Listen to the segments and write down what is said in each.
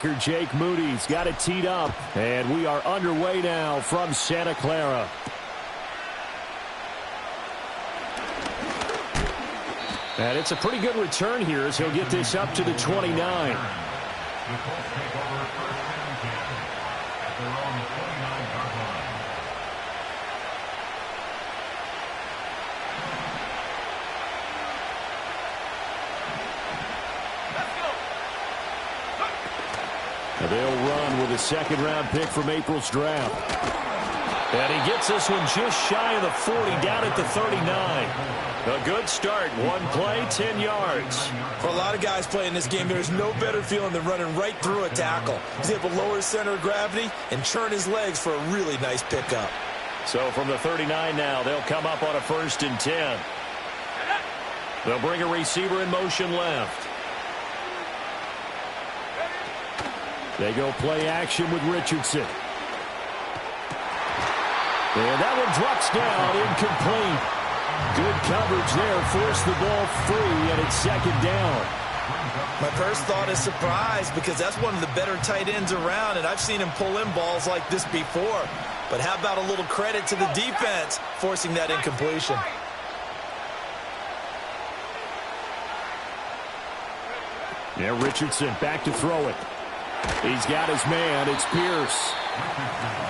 Jake Moody's got it teed up, and we are underway now from Santa Clara. And it's a pretty good return here as he'll get this up to the 29. They'll run with a second-round pick from April's draft. And he gets this one just shy of the 40, down at the 39. A good start. One play, 10 yards. For a lot of guys playing this game, there's no better feeling than running right through a tackle. He's able to lower his center of gravity and churn his legs for a really nice pickup. So from the 39 now, they'll come up on a 1st and 10. They'll bring a receiver in motion left. They go play action with Richardson. And that one drops down, incomplete. Good coverage there, forced the ball free, and it's second down. My first thought is surprise, because that's one of the better tight ends around, and I've seen him pull in balls like this before. But how about a little credit to the defense forcing that incompletion? Yeah, Richardson back to throw it. He's got his man. It's Pierce.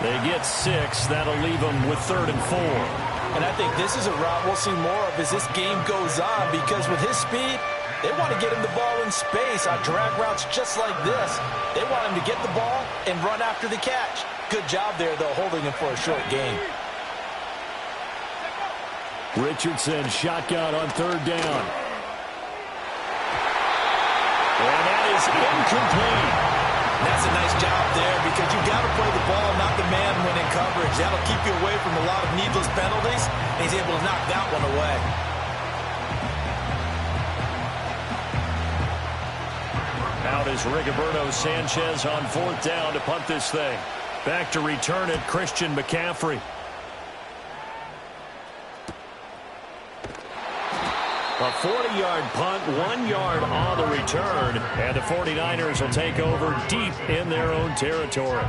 They get 6. That'll leave them with 3rd and 4. And I think this is a route we'll see more of as this game goes on, because with his speed, they want to get him the ball in space on drag routes just like this. They want him to get the ball and run after the catch. Good job there, though, holding him for a short gain. Richardson shotgun on 3rd down. And that is incomplete. That's a nice job there, because you've got to play the ball, not the man when in coverage. That'll keep you away from a lot of needless penalties, and he's able to knock that one away. Out is Rigoberto Sanchez on 4th down to punt this thing. Back to return it, Christian McCaffrey. A 40-yard punt, 1 yard on the return, and the 49ers will take over deep in their own territory.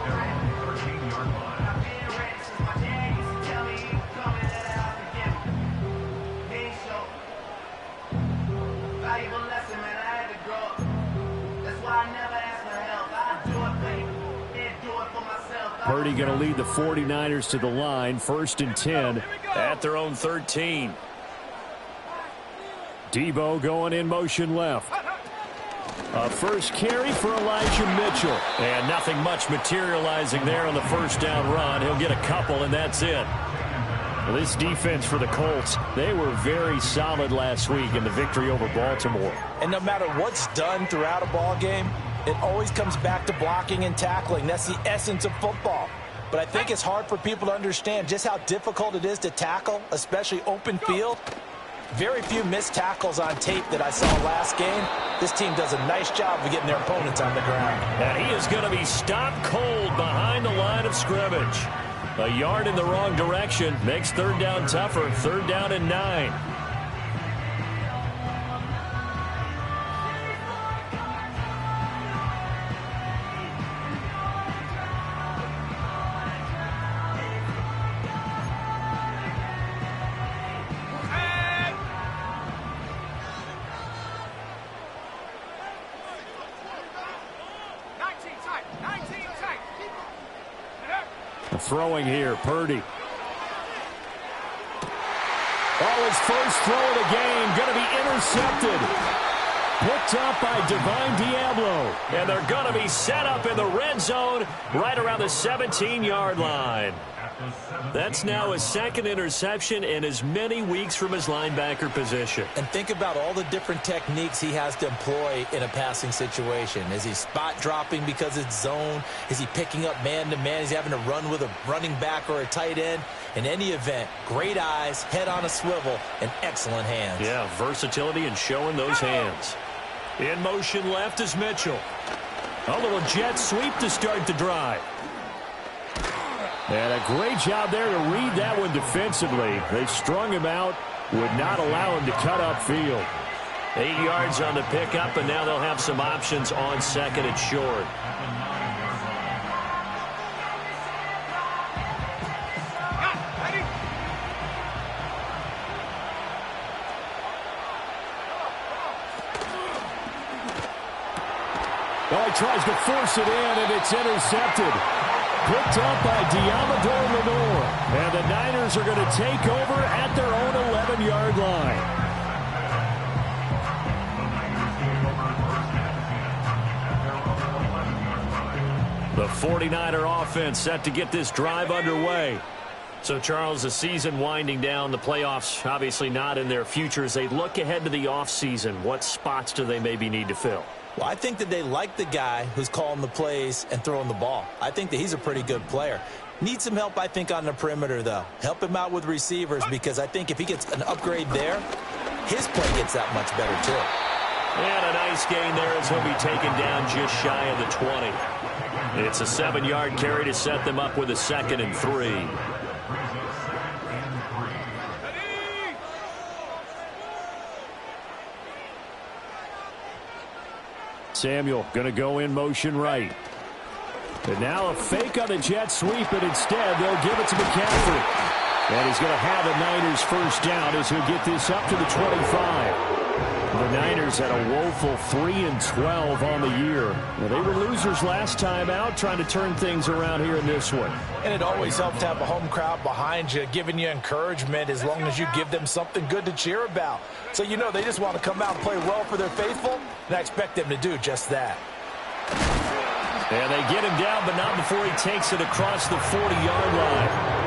Purdy going to lead the 49ers to the line, 1st and 10 at their own 13. Debo going in motion left. A first carry for Elijah Mitchell. And nothing much materializing there on the 1st down run. He'll get a couple, and that's it. Well, this defense for the Colts, they were very solid last week in the victory over Baltimore. And no matter what's done throughout a ball game, it always comes back to blocking and tackling. That's the essence of football. But I think it's hard for people to understand just how difficult it is to tackle, especially open field. Very few missed tackles on tape that I saw last game. This team does a nice job of getting their opponents on the ground. And he is going to be stopped cold behind the line of scrimmage. A yard in the wrong direction makes 3rd down tougher. 3rd down and 9. Throwing here, Purdy. Oh, his first throw of the game, going to be intercepted. Picked up by Divine Diablo. And they're going to be set up in the red zone right around the 17-yard line. That's now his 2nd interception in as many weeks from his linebacker position. And think about all the different techniques he has to employ in a passing situation. Is he spot dropping because it's zone? Is he picking up man-to-man? Is he having to run with a running back or a tight end? In any event, great eyes, head on a swivel, and excellent hands. Yeah, versatility and showing those hands. In motion left is Mitchell. A little jet sweep to start the drive. And a great job there to read that one defensively. They strung him out, would not allow him to cut upfield. 8 yards on the pickup, and now they'll have some options on 2nd and short. Oh, he tries to force it in, and it's intercepted. Picked up by Diamador Lenore. And the Niners are going to take over at their own 11-yard line. The 49er offense set to get this drive underway. So, Charles, the season winding down, the playoffs obviously not in their future. As they look ahead to the offseason, what spots do they maybe need to fill? Well, I think that they like the guy who's calling the plays and throwing the ball. I think that he's a pretty good player. Needs some help, I think, on the perimeter, though. Help him out with receivers, because I think if he gets an upgrade there, his play gets that much better, too. And a nice gain there as he'll be taken down just shy of the 20. It's a 7-yard carry to set them up with a 2nd and 3. Samuel going to go in motion right. And now a fake on the jet sweep, and instead they'll give it to McCaffrey. And he's going to have a Niners first down as he'll get this up to the 25. The Niners had a woeful 3-12 on the year. Well, they were losers last time out, trying to turn things around here in this one. And it always helps to have a home crowd behind you, giving you encouragement as long as you give them something good to cheer about. So you know they just want to come out and play well for their faithful, and I expect them to do just that. And they get him down, but not before he takes it across the 40-yard line.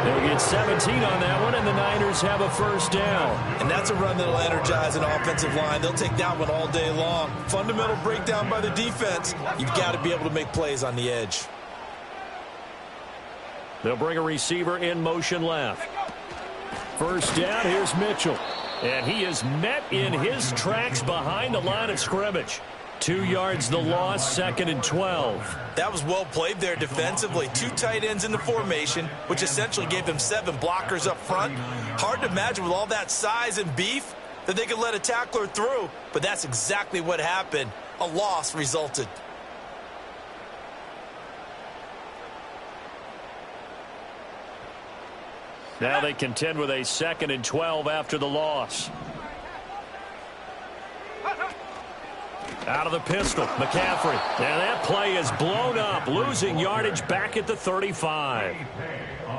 They'll get 17 on that one, and the Niners have a first down. And that's a run that'll energize an offensive line. They'll take that one all day long. Fundamental breakdown by the defense. You've got to be able to make plays on the edge. They'll bring a receiver in motion left. First down, here's Mitchell. And he is met in his tracks behind the line of scrimmage. 2 yards the loss, 2nd and 12. That was well played there defensively. 2 tight ends in the formation, which essentially gave them 7 blockers up front. Hard to imagine with all that size and beef that they could let a tackler through, but that's exactly what happened. A loss resulted. Now they contend with a 2nd and 12 after the loss. Out of the pistol, McCaffrey. And that play is blown up, losing yardage back at the 35.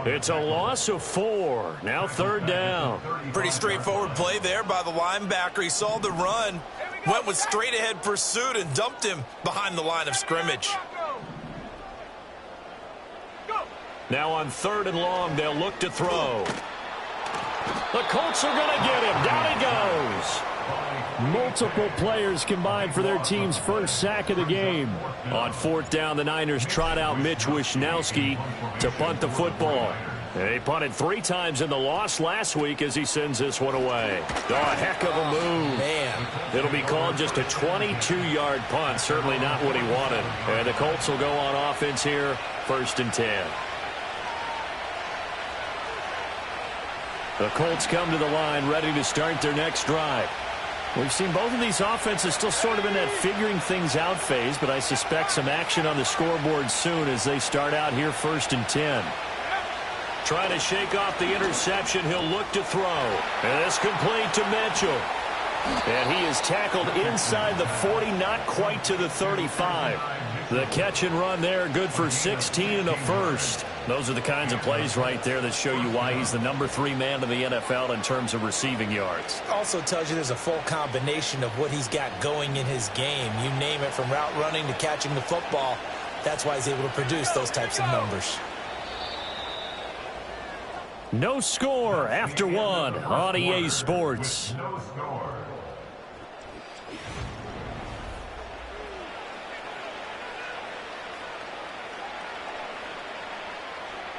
It's a loss of 4. Now 3rd down. Pretty straightforward play there by the linebacker. He saw the run, went with straight-ahead pursuit, and dumped him behind the line of scrimmage. Now on 3rd and long, they'll look to throw. The Colts are going to get him. Down he goes. Multiple players combined for their team's first sack of the game. On 4th down, the Niners trot out Mitch Wishnowski to punt the football. They punted 3 times in the loss last week as he sends this one away. Oh, a heck of a move. Man. It'll be called just a 22-yard punt. Certainly not what he wanted. And the Colts will go on offense here, 1st and 10. The Colts come to the line ready to start their next drive. We've seen both of these offenses still sort of in that figuring things out phase, but I suspect some action on the scoreboard soon as they start out here 1st and 10. Trying to shake off the interception, he'll look to throw. And it's complete to Mitchell. And he is tackled inside the 40, not quite to the 35. The catch and run there, good for 16 and a first. Those are the kinds of plays right there that show you why he's the number 3 man in the NFL in terms of receiving yards. Also tells you there's a full combination of what he's got going in his game. You name it, from route running to catching the football. That's why he's able to produce those types of numbers. No score after 1 on EA Sports.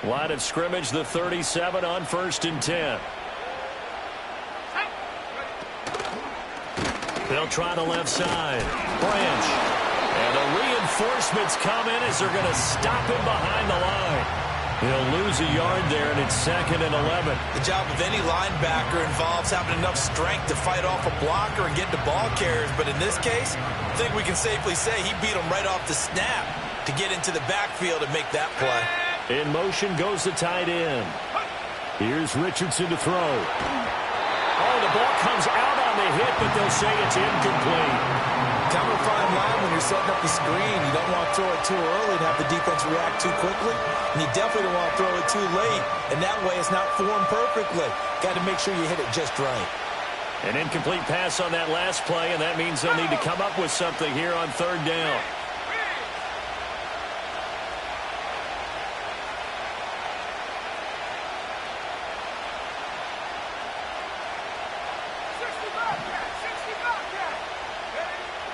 Line of scrimmage, the 37 on 1st and 10. They'll try the left side. Branch. And the reinforcements come in as they're going to stop him behind the line. He'll lose a yard there, and it's 2nd and 11. The job of any linebacker involves having enough strength to fight off a blocker and get to ball carriers. But in this case, I think we can safely say he beat him right off the snap to get into the backfield and make that play. In motion goes the tight end. Here's Richardson to throw. Oh, the ball comes out on the hit, but they'll say it's incomplete. kind of a fine line when you're setting up the screen. You don't want to throw it too early and have the defense react too quickly. And you definitely don't want to throw it too late. And that way it's not formed perfectly. Got to make sure you hit it just right. An incomplete pass on that last play, and that means they'll need to come up with something here on third down.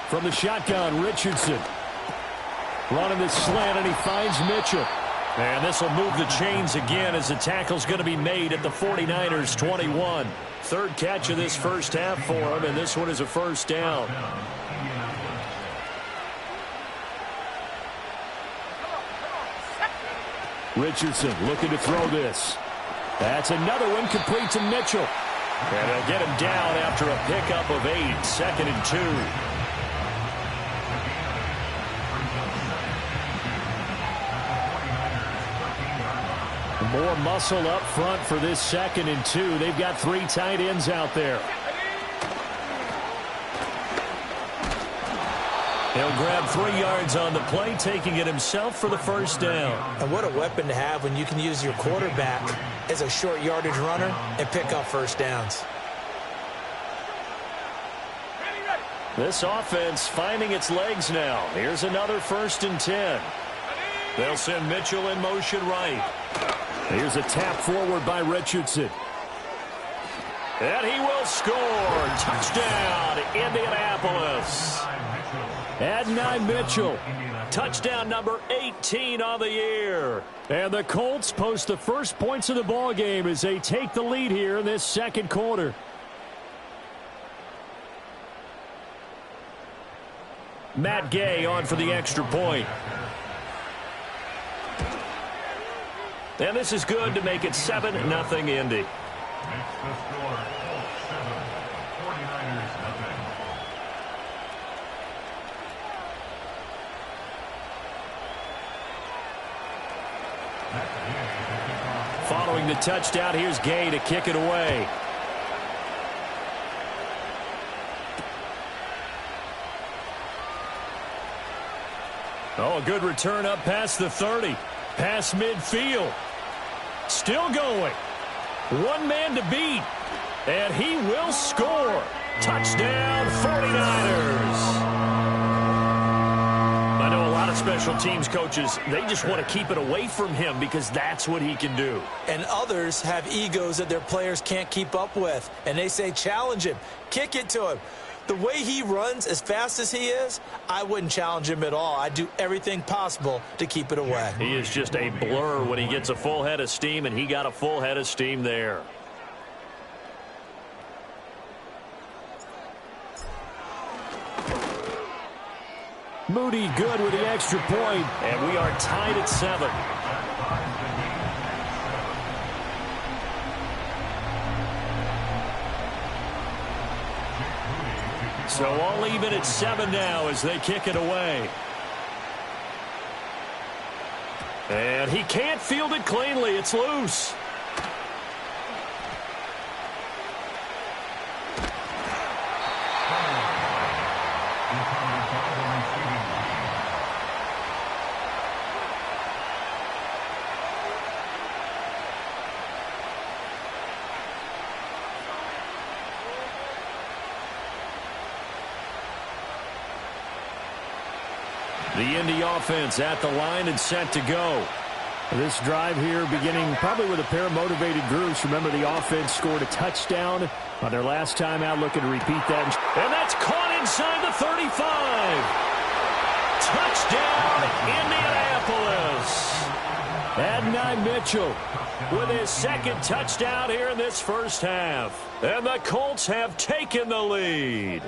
From the shotgun, Richardson. Running the slant, and he finds Mitchell. And this will move the chains again as the tackle's going to be made at the 49ers 21. Third catch of this first half for him, and this one is a first down. Richardson looking to throw this. That's another one complete to Mitchell. And he'll get him down after a pickup of 8, 2nd and 2. More muscle up front for this 2nd and 2. They've got 3 tight ends out there. He'll grab 3 yards on the play, taking it himself for the first down. And what a weapon to have when you can use your quarterback as a short yardage runner and pick up first downs. This offense finding its legs now. Here's another 1st and 10. They'll send Mitchell in motion right. Here's a tap forward by Richardson. And he will score. Touchdown, Indianapolis. Adonai Mitchell. Touchdown number 18 on the year. And the Colts post the first points of the ball game as they take the lead here in this second quarter. Matt Gay on for the extra point. And this is good to make it 7-0 Indy. Following the touchdown, here's Gay to kick it away. Oh, a good return up past the 30. Past midfield. Still going. One man to beat. And he will score. Touchdown, 49ers. I know a lot of special teams coaches, they just want to keep it away from him because that's what he can do. And others have egos that their players can't keep up with. And they say, challenge him. Kick it to him. The way he runs as fast as he is, I wouldn't challenge him at all. I'd do everything possible to keep it away. He is just a blur when he gets a full head of steam, and he got a full head of steam there. Moody good with the extra point, and we are tied at 7. So all even at 7 now as they kick it away. And he can't field it cleanly. It's loose. The Indy offense at the line and set to go. This drive here beginning probably with a pair of motivated groups. Remember, the offense scored a touchdown on their last time out, looking to repeat that. And that's caught inside the 35. Touchdown, Indianapolis. Adonai Mitchell with his 2nd touchdown here in this first half. And the Colts have taken the lead.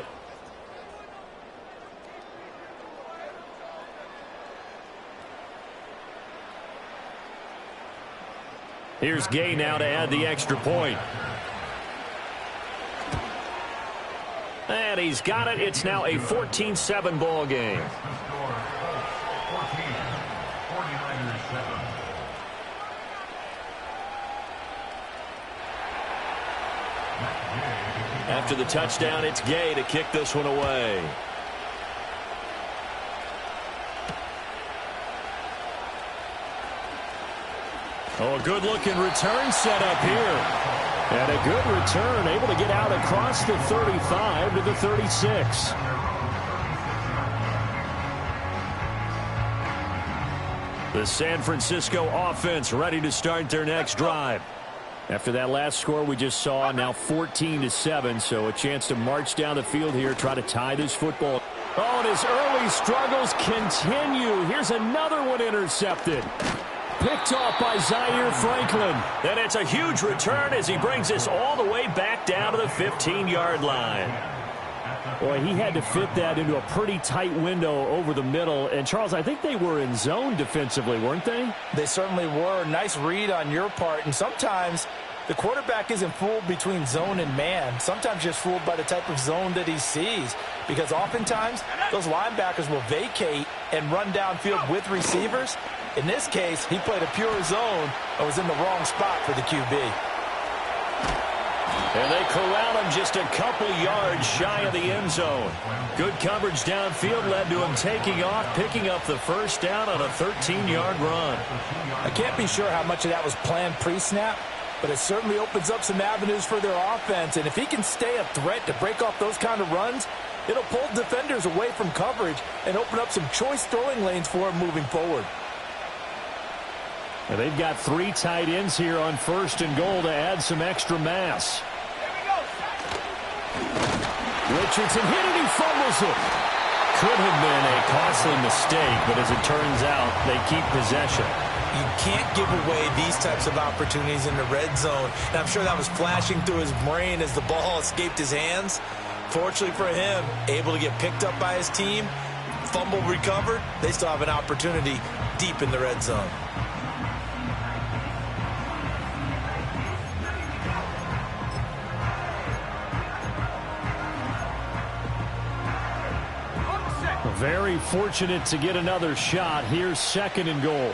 Here's Gay now to add the extra point. And he's got it. It's now a 14-7 ball game. After the touchdown, it's Gay to kick this one away. Oh, a good-looking return set up here. And a good return, able to get out across the 35 to the 36. The San Francisco offense ready to start their next drive. After that last score we just saw, now 14-7, so a chance to march down the field here, try to tie this football. Oh, and his early struggles continue. Here's another one intercepted. Picked off by Zaire Franklin. And it's a huge return as he brings this all the way back down to the 15-yard line. Boy, he had to fit that into a pretty tight window over the middle. And, Charles, I think they were in zone defensively, weren't they? They certainly were. Nice read on your part. And sometimes the quarterback isn't fooled between zone and man. Sometimes just fooled by the type of zone that he sees. Because oftentimes those linebackers will vacate and run downfield with receivers. In this case, he played a pure zone and was in the wrong spot for the QB. And they corral him just a couple yards shy of the end zone. Good coverage downfield led to him taking off, picking up the first down on a 13-yard run. I can't be sure how much of that was planned pre-snap, but it certainly opens up some avenues for their offense. And if he can stay a threat to break off those kind of runs, it'll pull defenders away from coverage and open up some choice throwing lanes for him moving forward. And they've got 3 tight ends here on 1st and goal to add some extra mass. Richardson hit it, he fumbles it. Could have been a costly mistake, but as it turns out, they keep possession. You can't give away these types of opportunities in the red zone. And I'm sure that was flashing through his brain as the ball escaped his hands. Fortunately for him, able to get picked up by his team, fumble recovered, they still have an opportunity deep in the red zone. Very fortunate to get another shot. Here's 2nd and goal.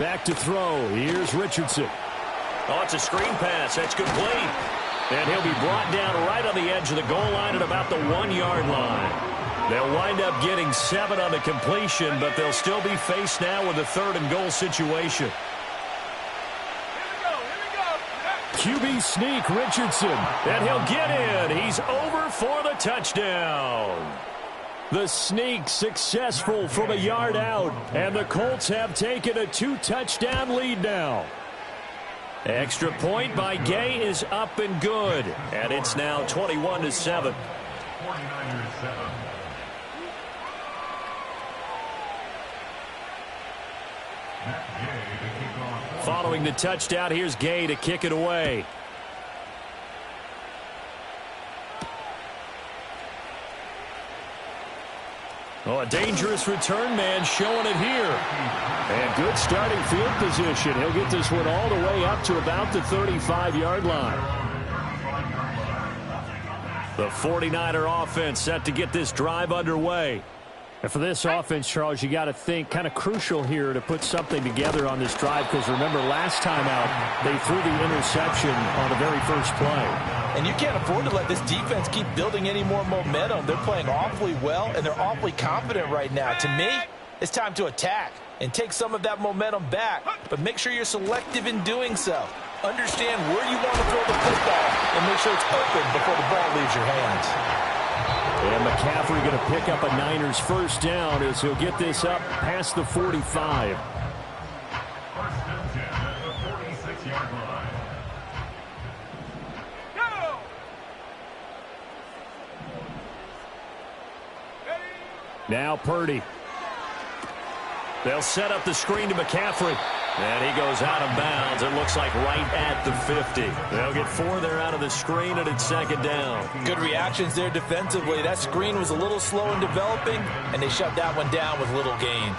Back to throw. Here's Richardson. Oh, it's a screen pass. That's complete. And he'll be brought down right on the edge of the goal line at about the 1-yard line. They'll wind up getting 7 on the completion, but they'll still be faced now with a 3rd and goal situation. QB sneak, Richardson, and he'll get in. He's over for the touchdown. The sneak successful from a yard out, and the Colts have taken a 2-touchdown lead now. Extra point by Gay is up and good, and it's now 21-7. Following the touchdown, here's Gay to kick it away. Oh, a dangerous return man showing it here. And good starting field position. He'll get this one all the way up to about the 35-yard line. The 49er offense set to get this drive underway. And for this offense, Charles, you got to think kind of crucial here to put something together on this drive, because remember last time out they threw the interception on the very first play. And you can't afford to let this defense keep building any more momentum. They're playing awfully well, and they're awfully confident right now. To me, it's time to attack and take some of that momentum back, but make sure you're selective in doing so. Understand where you want to throw the football and make sure it's open before the ball leaves your hands. And McCaffrey going to pick up a Niners first down as he'll get this up past the 45. Now Purdy. They'll set up the screen to McCaffrey. And he goes out of bounds. It looks like right at the 50. They'll get 4 there out of the screen, and it's 2nd down. Good reactions there defensively. That screen was a little slow in developing, and they shut that one down with little gain.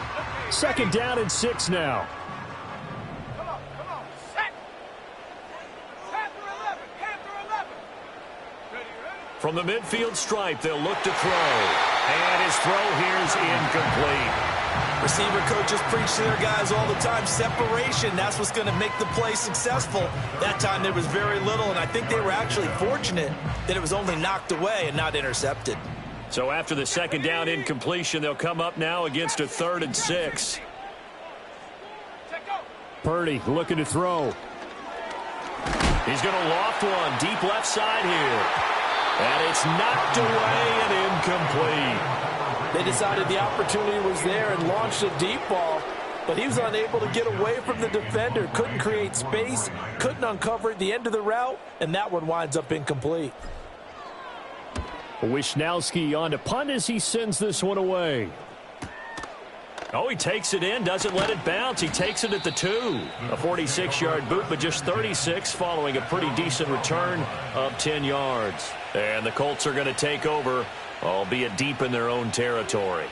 2nd down and 6 now. Come on, set. Panther 11, Panther 11. Ready. From the midfield stripe, they'll look to throw. And his throw here's incomplete. Receiver coaches preach to their guys all the time. Separation, that's what's going to make the play successful. That time there was very little, and I think they were actually fortunate that it was only knocked away and not intercepted. So after the 2nd down incompletion, they'll come up now against a 3rd and 6. Purdy looking to throw. He's going to loft one deep left side here. And it's knocked away and incomplete. They decided the opportunity was there and launched a deep ball, but he was unable to get away from the defender. Couldn't create space, couldn't uncover at the end of the route, and that one winds up incomplete. Wishnowski on to punt as he sends this one away. Oh, he takes it in, doesn't let it bounce. He takes it at the 2. A 46-yard boot, but just 36 following a pretty decent return of 10 yards. And the Colts are going to take over, albeit deep in their own territory.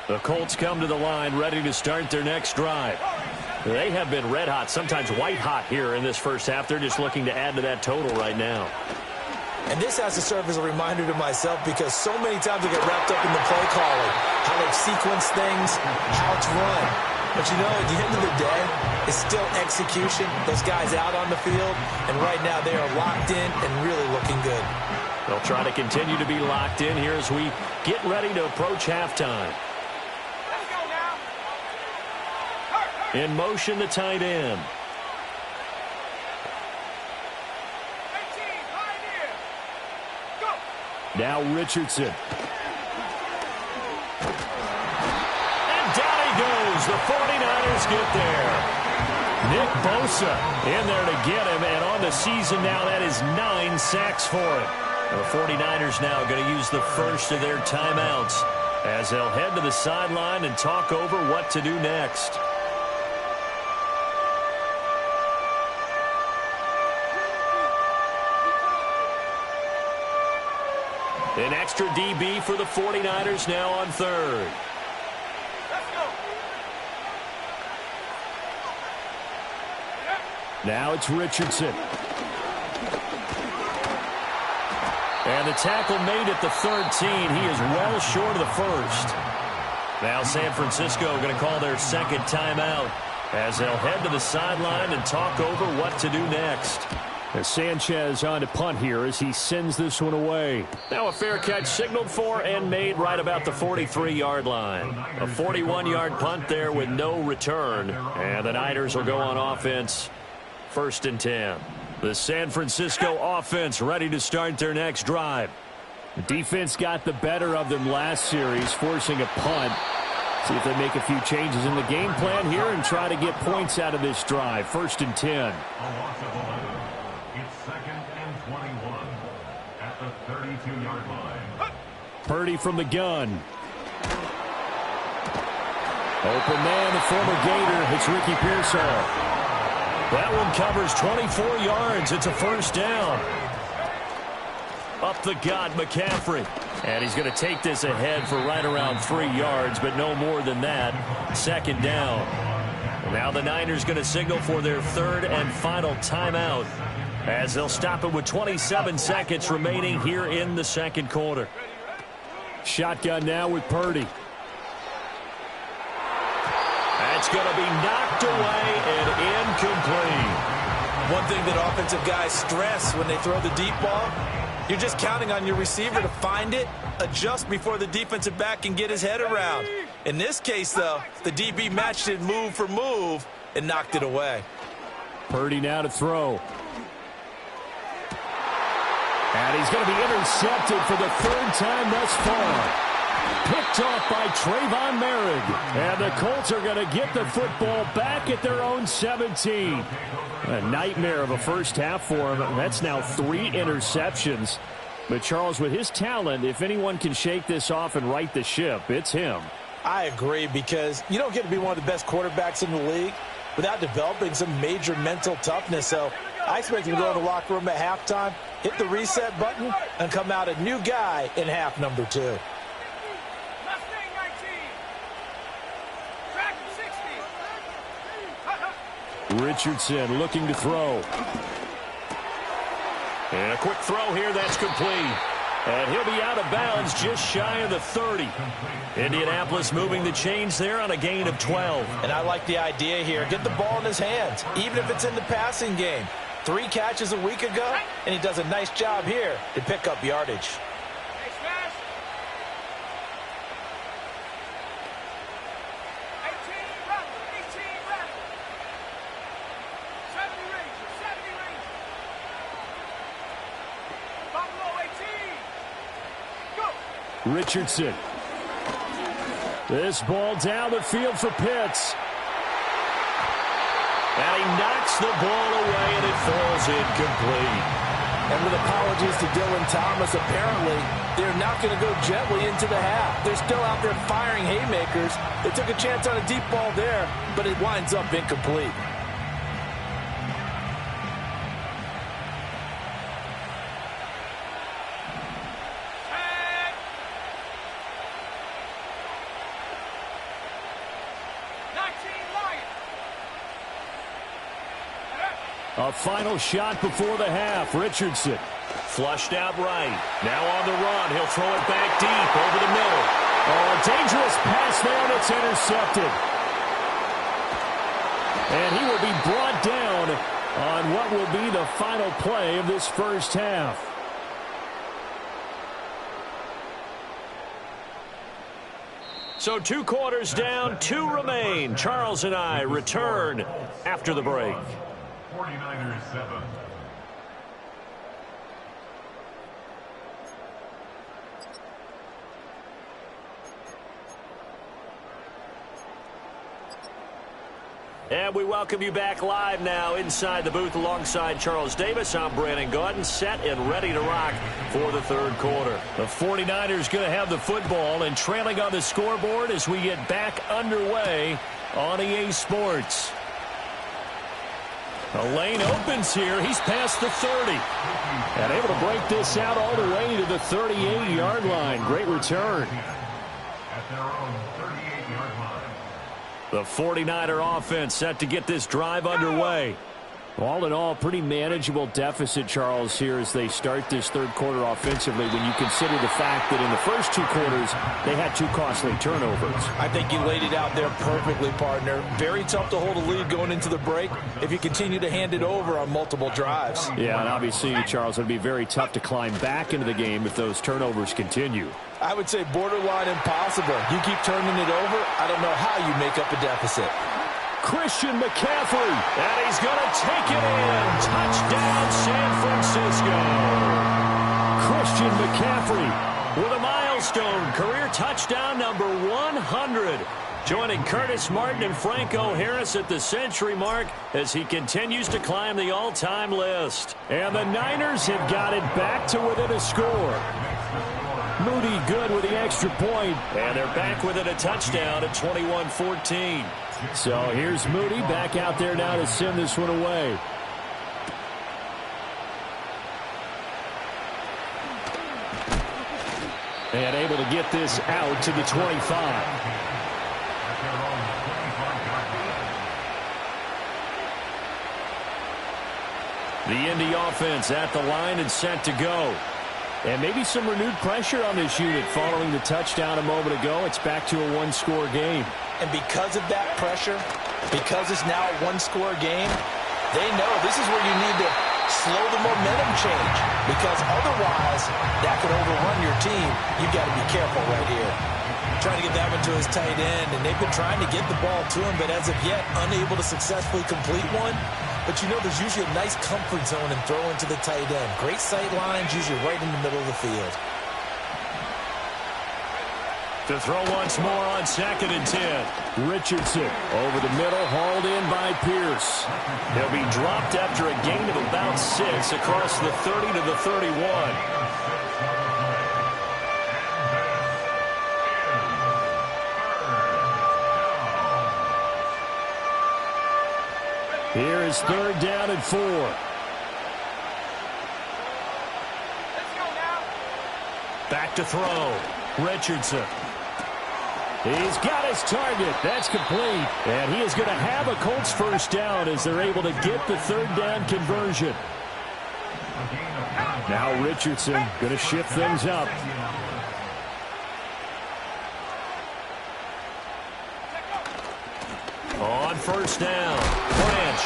The Colts come to the line ready to start their next drive. They have been red hot, sometimes white hot here in this first half. They're just looking to add to that total right now. And this has to serve as a reminder to myself because so many times I get wrapped up in the play calling, how they sequence things, how it's run. But, you know, at the end of the day, it's still execution. Those guys out on the field, and right now they are locked in and really looking good. They'll try to continue to be locked in here as we get ready to approach halftime. In motion, the tight end. Now Richardson. And down he goes. The 49ers get there. Nick Bosa in there to get him. And on the season now, that is 9 sacks for him. The 49ers now going to use the first of their timeouts as they'll head to the sideline and talk over what to do next. An extra DB for the 49ers now on third. Let's go. Now it's Richardson. And the tackle made at the 13. He is well short of the first. Now San Francisco going to call their second timeout as they'll head to the sideline and talk over what to do next. As Sanchez on to punt here as he sends this one away. Now a fair catch signaled for and made right about the 43-yard line. A 41-yard punt there with no return. And the Niners will go on offense. 1st and 10. The San Francisco offense ready to start their next drive. The defense got the better of them last series, forcing a punt. See if they make a few changes in the game plan here and try to get points out of this drive. 1st and 10. Purdy from the gun. Open man, the former Gator. It's Ricky Pearsall. That one covers 24 yards. It's a 1st down. Up the gut, McCaffrey. And he's going to take this ahead for right around 3 yards, but no more than that. 2nd down. Now the Niners going to signal for their 3rd and final timeout as they'll stop it with 27 seconds remaining here in the 2nd quarter. Shotgun now with Purdy. That's going to be knocked away and incomplete. One thing that offensive guys stress when they throw the deep ball, you're just counting on your receiver to find it, adjust before the defensive back can get his head around. In this case, though, the DB matched it move for move and knocked it away. Purdy now to throw. And he's going to be intercepted for the 3rd time thus far. Picked off by Trayvon Merrick. And the Colts are going to get the football back at their own 17. A nightmare of a first half for him. That's now 3 interceptions. But Charles, with his talent, if anyone can shake this off and right the ship, it's him. I agree, because you don't get to be one of the best quarterbacks in the league without developing some major mental toughness. So I expect him to go in the locker room at halftime, hit the reset button, and come out a new guy in half number 2. Richardson looking to throw. And a quick throw here, that's complete. And he'll be out of bounds just shy of the 30. Indianapolis moving the chains there on a gain of 12. And I like the idea here. Get the ball in his hands, even if it's in the passing game. 3 catches a week ago, and he does a nice job here to pick up yardage. Richardson. This ball down the field for Pitts. And he knocks the ball away, and it falls incomplete. And with apologies to Dylan Thomas, apparently they're not going to go gently into the half. They're still out there firing haymakers. They took a chance on a deep ball there, but it winds up incomplete. A final shot before the half. Richardson. Flushed out right. Now on the run. He'll throw it back deep over the middle. Oh, a dangerous pass there, and it's intercepted. And he will be brought down on what will be the final play of this first half. So 2 quarters down, 2 remain. Charles and I return after the break. 49ers 7. And we welcome you back live now inside the booth alongside Charles Davis. I'm Brandon Gaudin, set and ready to rock for the third quarter. The 49ers going to have the football and trailing on the scoreboard as we get back underway on EA Sports. The lane opens here. He's past the 30. And able to break this out all the way to the 38-yard line. Great return. At their own 38-yard line. The 49er offense set to get this drive underway. All in all, pretty manageable deficit, Charles, here as they start this third quarter offensively when you consider the fact that in the first 2 quarters they had 2 costly turnovers. I think you laid it out there perfectly, partner. Very tough to hold a lead going into the break if you continue to hand it over on multiple drives. Yeah, and obviously, Charles, it would be very tough to climb back into the game if those turnovers continue. I would say borderline impossible. You keep turning it over, I don't know how you make up a deficit. Christian McCaffrey, and he's going to take it in. Touchdown, San Francisco. Christian McCaffrey with a milestone career touchdown number 100. Joining Curtis Martin and Franco Harris at the century mark as he continues to climb the all-time list. And the Niners have got it back to within a score. Moody good with the extra point. And they're back within a touchdown at 21-14. So here's Moody back out there now to send this one away. And able to get this out to the 25. The Indy offense at the line and set to go. And maybe some renewed pressure on this unit following the touchdown a moment ago. It's back to a 1-score game. And because of that pressure, because it's now a 1-score game, they know this is where you need to slow the momentum change. Because otherwise, that could overrun your team. You've got to be careful right here. Trying to get that one to his tight end, and they've been trying to get the ball to him, but as of yet, unable to successfully complete one. But you know there's usually a nice comfort zone in throwing to the tight end. Great sight lines, usually right in the middle of the field. To throw once more on 2nd and 10. Richardson over the middle, hauled in by Pierce. He'll be dropped after a gain of about 6 across the 30 to the 31. Here is 3rd down and 4. Back to throw. Richardson. He's got his target. That's complete. And he is going to have a Colts first down as they're able to get the 3rd down conversion. Now Richardson going to shift things up. On 1st down, Branch.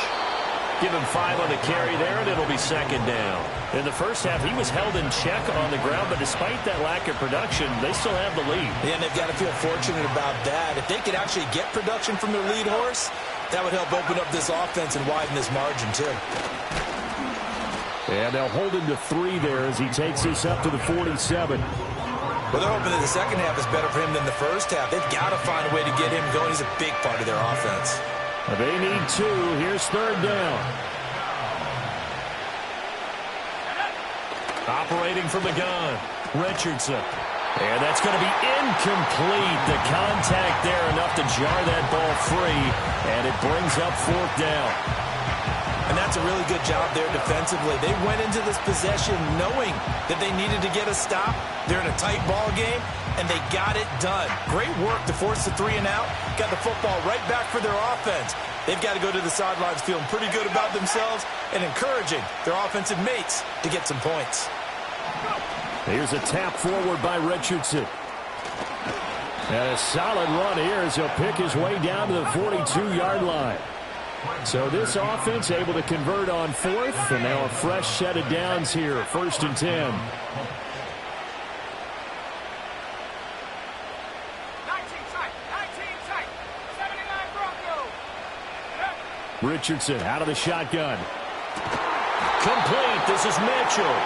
Give him 5 on the carry there, and it'll be 2nd down. In the first half, he was held in check on the ground, but despite that lack of production, they still have the lead. Yeah, and they've got to feel fortunate about that. If they could actually get production from their lead horse, that would help open up this offense and widen this margin, too. And they'll hold him to 3 there as he takes this up to the 47. Well, they're hoping that the second half is better for him than the first half. They've got to find a way to get him going. He's a big part of their offense. They need 2. Here's third down. Operating from the gun, Richardson. And that's going to be incomplete. The contact there enough to jar that ball free, and it brings up fourth down. And that's a really good job there defensively. They went into this possession knowing that they needed to get a stop. They're in a tight ball game, and they got it done. Great work to force the 3 and out. Got the football right back for their offense. They've got to go to the sidelines feeling pretty good about themselves and encouraging their offensive mates to get some points. Here's a tap forward by Richardson. And a solid run here as he'll pick his way down to the 42-yard line. So this offense able to convert on fourth, and now a fresh set of downs here, 1st and 10. 19 tight, 79 Broncos. Richardson out of the shotgun. Complete. This is Mitchell.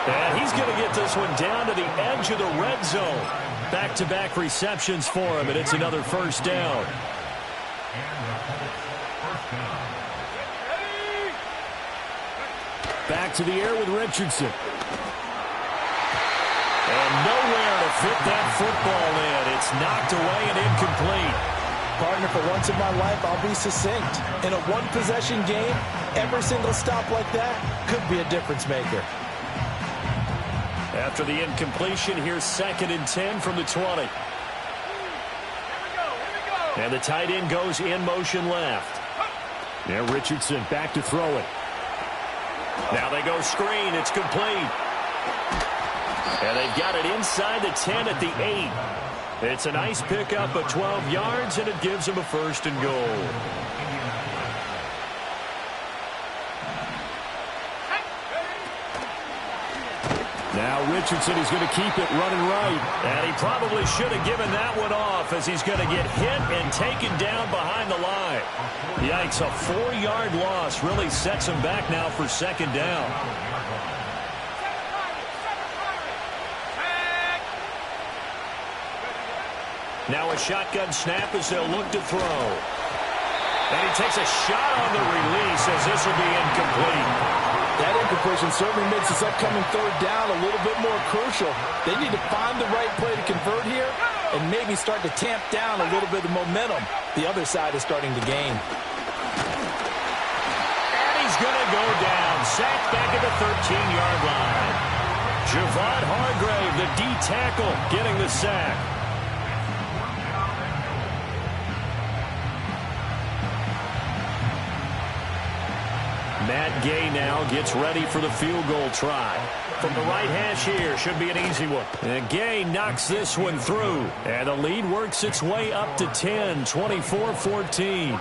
And he's going to get this one down to the edge of the red zone. Back-to-back receptions for him, and it's another first down. Back to the air with Richardson. And nowhere to fit that football in. It's knocked away and incomplete. Partner, for once in my life, I'll be succinct. In a one-possession game, every single stop like that could be a difference maker. After the incompletion, here's 2nd and 10 from the 20. And the tight end goes in motion left. Now Richardson back to throw it. Now they go screen. It's complete. And they've got it inside the 10 at the 8. It's a nice pickup of 12 yards, and it gives them a 1st and goal. Now Richardson is going to keep it running right. And he probably should have given that one off as he's going to get hit and taken down behind the line. Yikes, a 4-yard loss really sets him back now for 2nd down. Now a shotgun snap as they'll look to throw. And he takes a shot on the release as this will be incomplete. That incompletion certainly makes this upcoming 3rd down a little bit more crucial. They need to find the right play to convert here and maybe start to tamp down a little bit of momentum the other side is starting to gain. And he's going to go down. Sacked back at the 13-yard line. Javon Hargrave, the D tackle, getting the sack. Matt Gay now gets ready for the field goal try. From the right hash here, should be an easy one. And Gay knocks this one through. And the lead works its way up to 10, 24-14.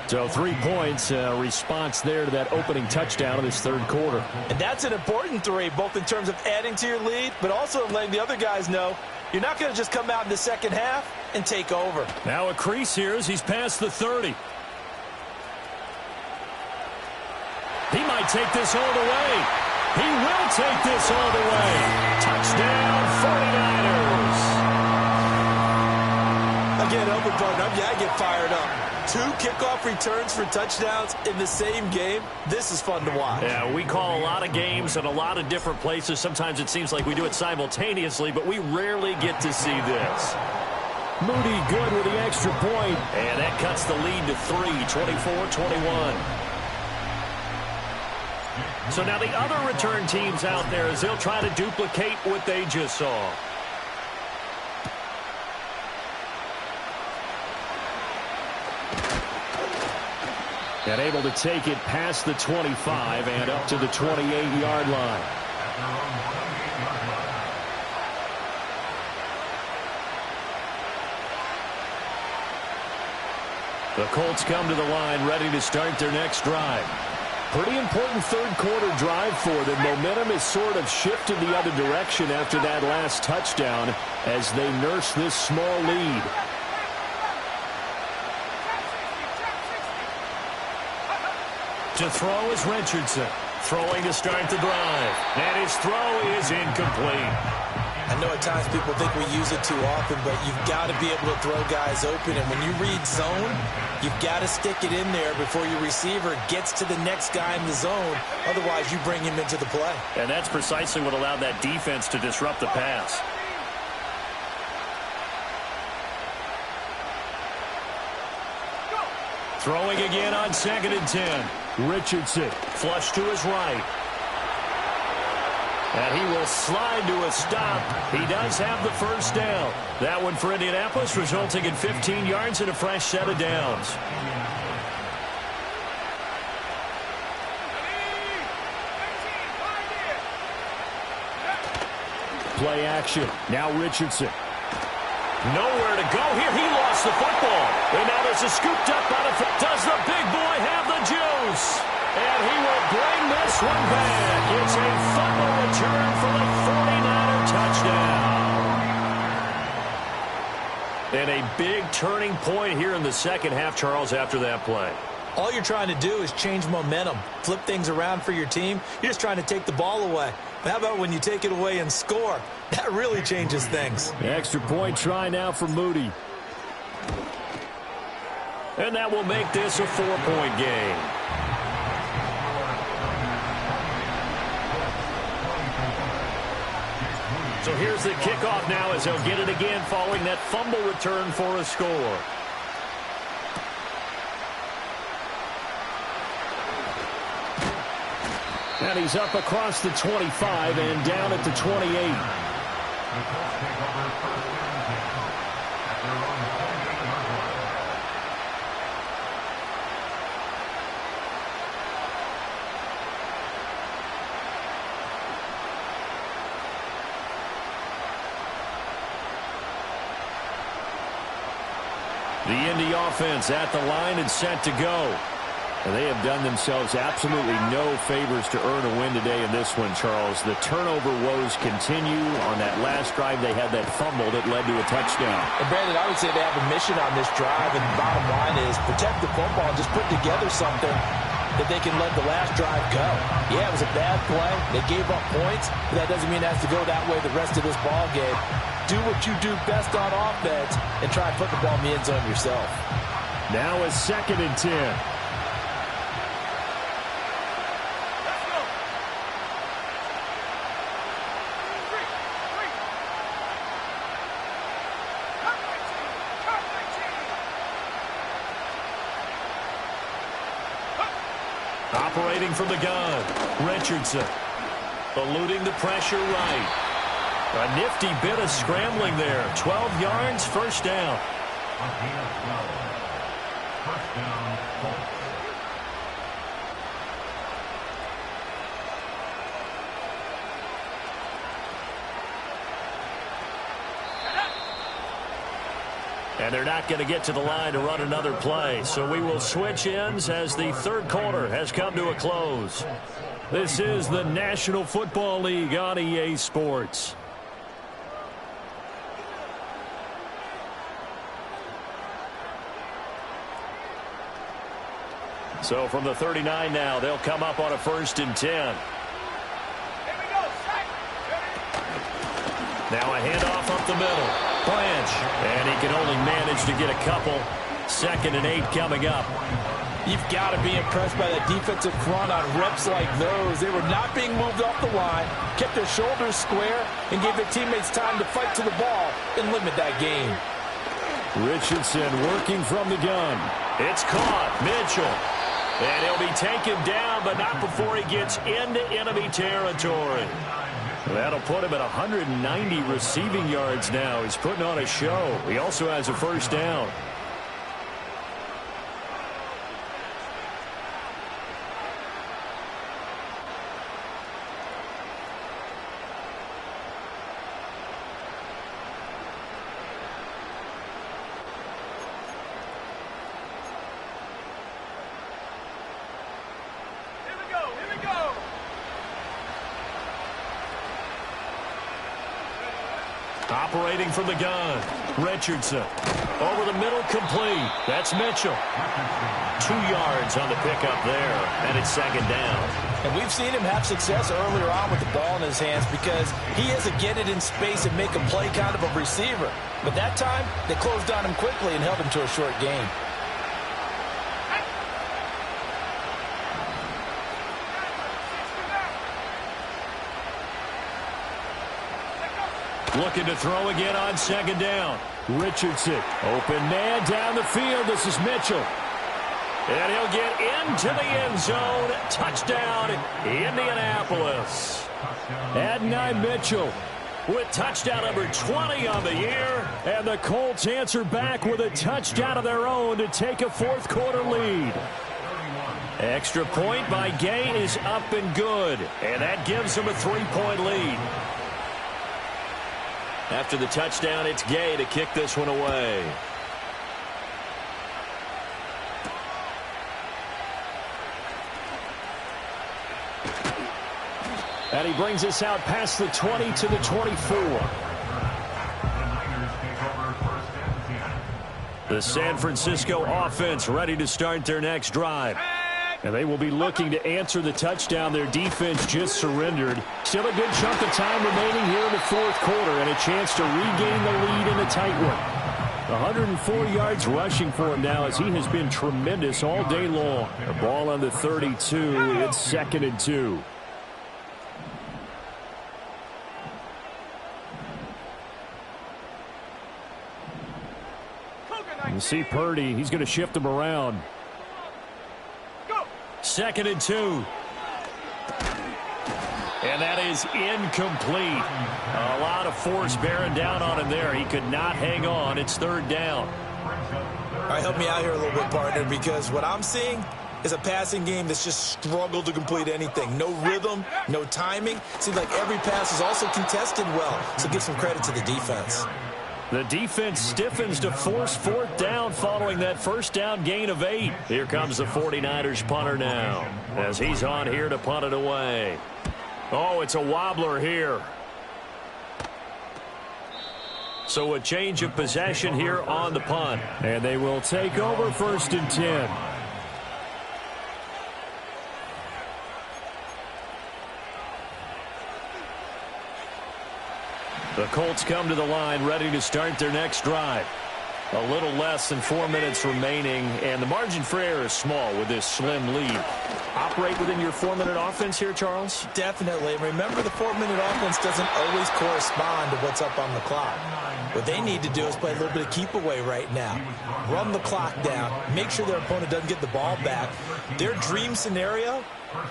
So 3 points, response there to that opening touchdown in this 3rd quarter. And that's an important 3, both in terms of adding to your lead, but also letting the other guys know you're not going to just come out in the second half and take over. Now a crease here as he's past the 30. He might take this all the way. He will take this all the way. Touchdown, 49ers. Again, open partner, I get fired up. 2 kickoff returns for touchdowns in the same game. This is fun to watch. Yeah, we call a lot of games in a lot of different places. Sometimes it seems like we do it simultaneously, but we rarely get to see this. Moody good with the extra point. And that cuts the lead to 3, 24-21. So now the other return teams out there as they'll try to duplicate what they just saw. And able to take it past the 25 and up to the 28-yard line. The Colts come to the line ready to start their next drive. Pretty important 3rd quarter drive for them. Momentum has sort of shifted the other direction after that last touchdown as they nurse this small lead. To throw is Richardson. Throwing to start the drive. And his throw is incomplete. I know at times people think we use it too often, but you've got to be able to throw guys open. And when you read zone, you've got to stick it in there before your receiver gets to the next guy in the zone. Otherwise, you bring him into the play. And that's precisely what allowed that defense to disrupt the pass. Throwing again on 2nd and 10. Richardson flush to his right. And he will slide to a stop. He does have the first down. That one for Indianapolis, resulting in 15 yards and a fresh set of downs. Play action. Now Richardson. Nowhere to go here. He lost the football. And now there's a scooped up by the... Does the big boy have the juice? And he will bring this one back. It's a fumble return for the 49er touchdown. And a big turning point here in the second half, Charles, after that play. All you're trying to do is change momentum, flip things around for your team. You're just trying to take the ball away. But how about when you take it away and score? That really changes things. Extra point try now for Moody. And that will make this a 4-point game. So here's the kickoff now as they'll get it again following that fumble return for a score. And he's up across the 25 and down at the 28. The Indy offense at the line and set to go. And they have done themselves absolutely no favors to earn a win today in this one, Charles. The turnover woes continue. On that last drive, they had that fumble that led to a touchdown. And Brandon, I would say they have a mission on this drive, and the bottom line is protect the football and just put together something that they can let the last drive go. Yeah, it was a bad play. They gave up points, but that doesn't mean it has to go that way the rest of this ball game. Do what you do best on offense and try and put the ball in the end zone yourself. Now a 2nd and 10. Operating from the gun, Richardson. Eluding the pressure right. A nifty bit of scrambling there. 12 yards, first down. First down, Colts. And they're not going to get to the line to run another play. So we will switch ends as the third quarter has come to a close. This is the National Football League on EA Sports. So from the 39 now, they'll come up on a 1st and 10. Now a handoff up the middle. Branch. And he can only manage to get a couple. 2nd and 8 coming up. You've got to be impressed by that defensive front on reps like those. They were not being moved off the line, kept their shoulders square, and gave their teammates time to fight to the ball and limit that game. Richardson working from the gun. It's caught. Mitchell. And he'll be taken down, but not before he gets into enemy territory. That'll put him at 190 receiving yards now. He's putting on a show. He also has a first down. Operating from the gun, Richardson. Over the middle, complete. That's Mitchell. 2 yards on the pickup there, and it's 2nd down. And we've seen him have success earlier on with the ball in his hands because he is a get it in space and make a play kind of a receiver. But that time, they closed on him quickly and held him to a short gain. Looking to throw again on second down. Richardson, open man down the field. This is Mitchell. And he'll get into the end zone. Touchdown, Indianapolis. Adonai Mitchell with touchdown number 20 on the year. And the Colts answer back with a touchdown of their own to take a fourth quarter lead. Extra point by Gay is up and good. And that gives them a 3-point lead. After the touchdown, it's Gay to kick this one away. And he brings us out past the 20 to the 24. The San Francisco offense ready to start their next drive. And they will be looking to answer the touchdown their defense just surrendered. Still a good chunk of time remaining here in the fourth quarter and a chance to regain the lead in a tight one. 104 yards rushing for him now as he has been tremendous all day long. The ball on the 32. It's 2nd and 2. You see Purdy. He's going to shift him around. 2nd and 2. And that is incomplete. A lot of force bearing down on him there. He could not hang on. It's 3rd down. All right, help me out here a little bit, partner, because what I'm seeing is a passing game that's just struggled to complete anything. No rhythm, no timing. Seems like every pass is also contested well. So give some credit to the defense. The defense stiffens to force 4th down following that first down gain of 8. Here comes the 49ers punter now as he's on here to punt it away. Oh, it's a wobbler here. So a change of possession here on the punt. And they will take over 1st and 10. The Colts come to the line ready to start their next drive. A little less than 4 minutes remaining, and the margin for error is small with this slim lead. Operate within your 4-minute offense here, Charles? Definitely. Remember, the 4-minute offense doesn't always correspond to what's up on the clock. What they need to do is play a little bit of keep away right now. Run the clock down. Make sure their opponent doesn't get the ball back. Their dream scenario,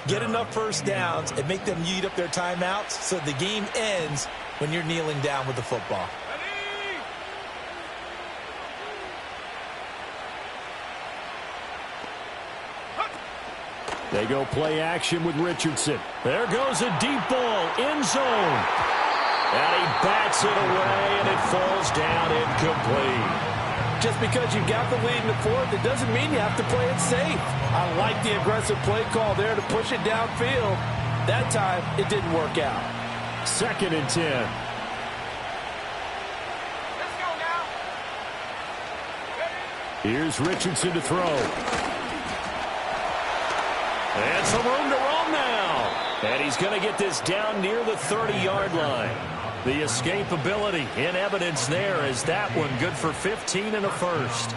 get enough first downs and make them eat up their timeouts so the game ends when you're kneeling down with the football. They go play action with Richardson. There goes a deep ball, end zone. And he bats it away, and it falls down incomplete. Just because you've got the lead in the fourth, it doesn't mean you have to play it safe. I like the aggressive play call there to push it downfield. That time, it didn't work out. 2nd and 10. Let's go now. Here's Richardson to throw. And some room to roam now. And he's going to get this down near the 30-yard line. The escapability in evidence there as that one good for 15 and a first.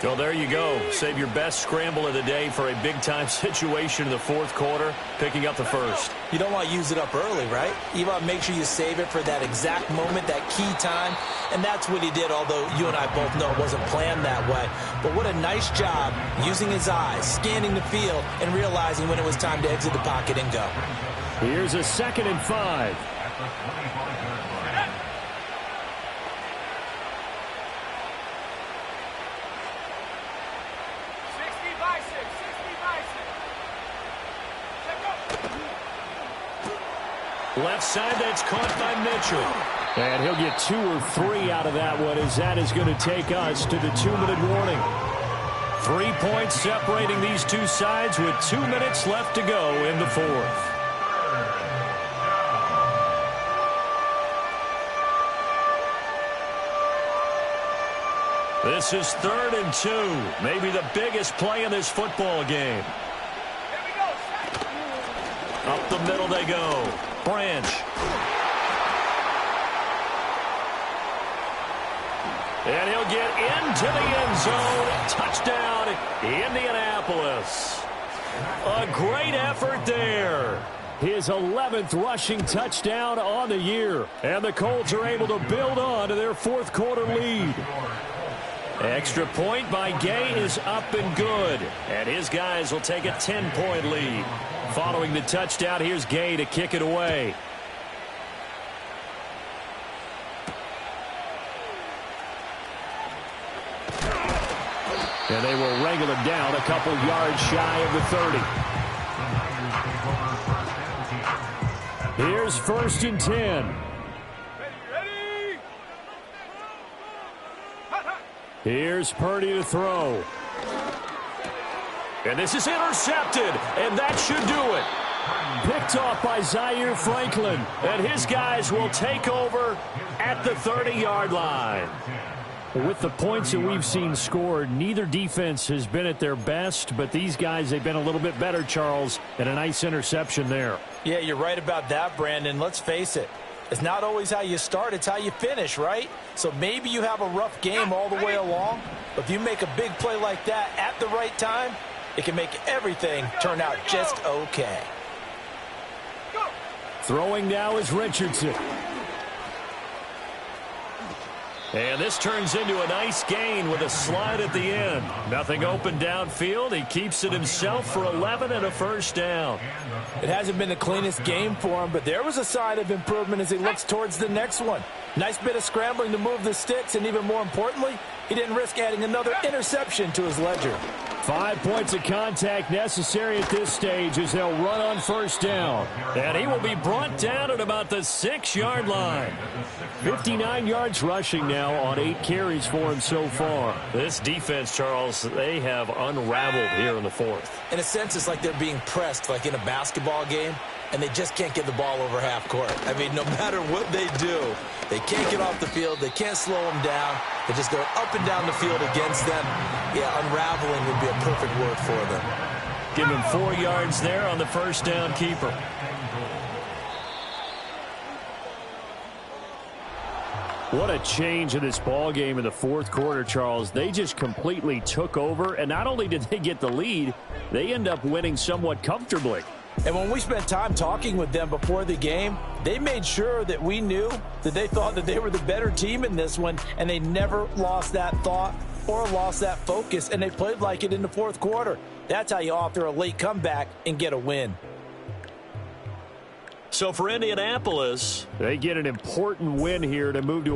So there you go. Save your best scramble of the day for a big-time situation in the fourth quarter, picking up the first. You don't want to use it up early, right? You want to make sure you save it for that exact moment, that key time. And that's what he did, although you and I both know it wasn't planned that way. But what a nice job using his eyes, scanning the field, and realizing when it was time to exit the pocket and go. Here's a 2nd and 5. Left side, that's caught by Mitchell. And he'll get 2 or 3 out of that one as that is going to take us to the 2-minute warning. 3 points separating these two sides with 2 minutes left to go in the fourth. This is 3rd and 2. Maybe the biggest play in this football game. Up the middle they go. Branch. And he'll get into the end zone. Touchdown, Indianapolis. A great effort there. His 11th rushing touchdown on the year. And the Colts are able to build on to their fourth quarter lead. Extra point by Gay is up and good. And his guys will take a 10-point lead. Following the touchdown, here's Gay to kick it away. And they will wrangle it down a couple yards shy of the 30. Here's 1st and 10. Here's Purdy to throw. And this is intercepted, and that should do it. Picked off by Zaire Franklin, and his guys will take over at the 30-yard line. With the points that we've seen scored, neither defense has been at their best, but these guys, they've been a little bit better, Charles, and a nice interception there. Yeah, you're right about that, Brandon. Let's face it. It's not always how you start, it's how you finish, right? So maybe you have a rough game all the way along, but if you make a big play like that at the right time, it can make everything turn out just okay. Throwing now is Richardson. And this turns into a nice gain with a slide at the end. Nothing open downfield. He keeps it himself for 11 and a first down. It hasn't been the cleanest game for him, but there was a sign of improvement as he looks towards the next one. Nice bit of scrambling to move the sticks, and even more importantly, he didn't risk adding another interception to his ledger. 5 points of contact necessary at this stage as they'll run on first down. And he will be brought down at about the 6-yard line. 59 yards rushing now on 8 carries for him so far. This defense, Charles, they have unraveled here in the fourth. In a sense, it's like they're being pressed like in a basketball game, and they just can't get the ball over half court. I mean, no matter what they do, they can't get off the field. They can't slow them down. They just go up and down the field against them. Yeah, unraveling would be a perfect word for them. Give him 4 yards there on the first down keeper. What a change in this ball game in the fourth quarter, Charles. They just completely took over, and not only did they get the lead, they end up winning somewhat comfortably. And when we spent time talking with them before the game, they made sure that we knew that they thought that they were the better team in this one, and they never lost that thought or lost that focus, and they played like it in the fourth quarter. That's how you author a late comeback and get a win. So for Indianapolis, they get an important win here to move to